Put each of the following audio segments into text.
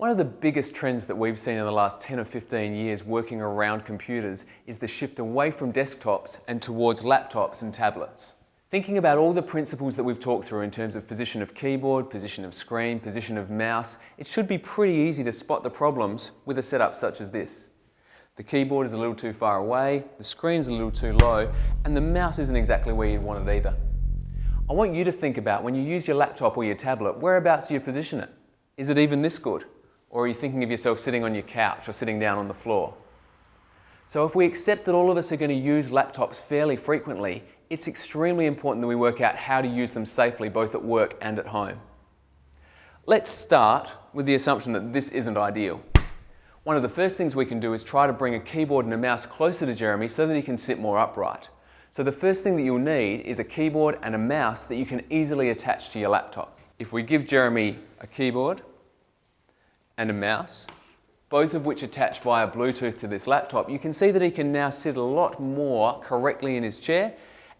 One of the biggest trends that we've seen in the last 10 or 15 years working around computers is the shift away from desktops and towards laptops and tablets. Thinking about all the principles that we've talked through in terms of position of keyboard, position of screen, position of mouse, it should be pretty easy to spot the problems with a setup such as this. The keyboard is a little too far away, the screen is a little too low, and the mouse isn't exactly where you'd want it either. I want you to think about when you use your laptop or your tablet, whereabouts do you position it? Is it even this good? Or are you thinking of yourself sitting on your couch or sitting down on the floor? So if we accept that all of us are going to use laptops fairly frequently, it's extremely important that we work out how to use them safely both at work and at home. Let's start with the assumption that this isn't ideal. One of the first things we can do is try to bring a keyboard and a mouse closer to Jeremy so that he can sit more upright. So the first thing that you'll need is a keyboard and a mouse that you can easily attach to your laptop. If we give Jeremy a keyboard and a mouse, both of which attach via Bluetooth to this laptop, you can see that he can now sit a lot more correctly in his chair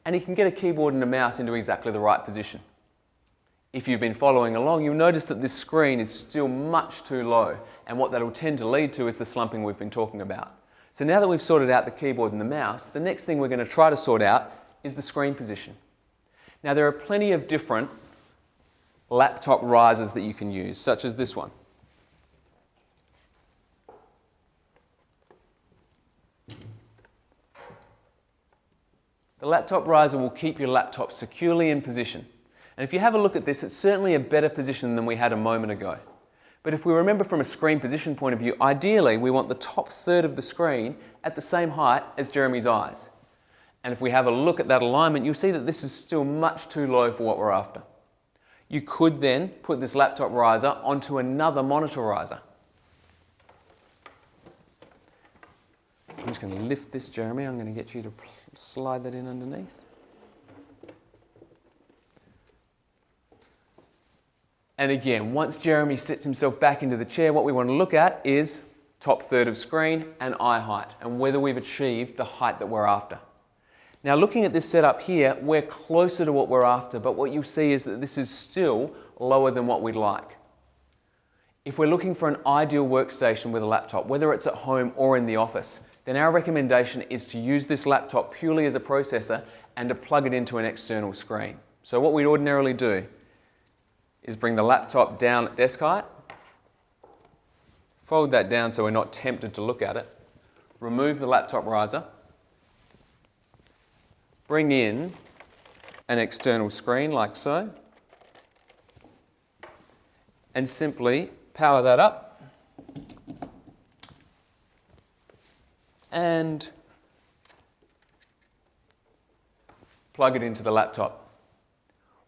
and he can get a keyboard and a mouse into exactly the right position. If you've been following along, you'll notice that this screen is still much too low, and what that'll tend to lead to is the slumping we've been talking about. So now that we've sorted out the keyboard and the mouse, the next thing we're going to try to sort out is the screen position. Now there are plenty of different laptop risers that you can use, such as this one. The laptop riser will keep your laptop securely in position. And if you have a look at this, it's certainly a better position than we had a moment ago. But if we remember from a screen position point of view, ideally we want the top third of the screen at the same height as Jeremy's eyes. And if we have a look at that alignment, you'll see that this is still much too low for what we're after. You could then put this laptop riser onto another monitor riser. I'm just going to lift this, Jeremy. I'm going to get you to slide that in underneath. And again, once Jeremy sits himself back into the chair, what we want to look at is top third of screen and eye height, and whether we've achieved the height that we're after. Now looking at this setup here, we're closer to what we're after, but what you'll see is that this is still lower than what we'd like. If we're looking for an ideal workstation with a laptop, whether it's at home or in the office, then our recommendation is to use this laptop purely as a processor and to plug it into an external screen. So what we'd ordinarily do is bring the laptop down at desk height, fold that down so we're not tempted to look at it, remove the laptop riser, bring in an external screen like so, and simply power that up and plug it into the laptop.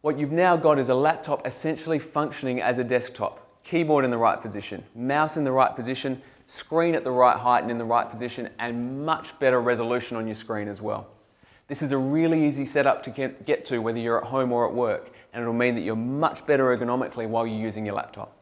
What you've now got is a laptop essentially functioning as a desktop. Keyboard in the right position, mouse in the right position, screen at the right height and in the right position, and much better resolution on your screen as well. This is a really easy setup to get to whether you're at home or at work, and it'll mean that you're much better ergonomically while you're using your laptop.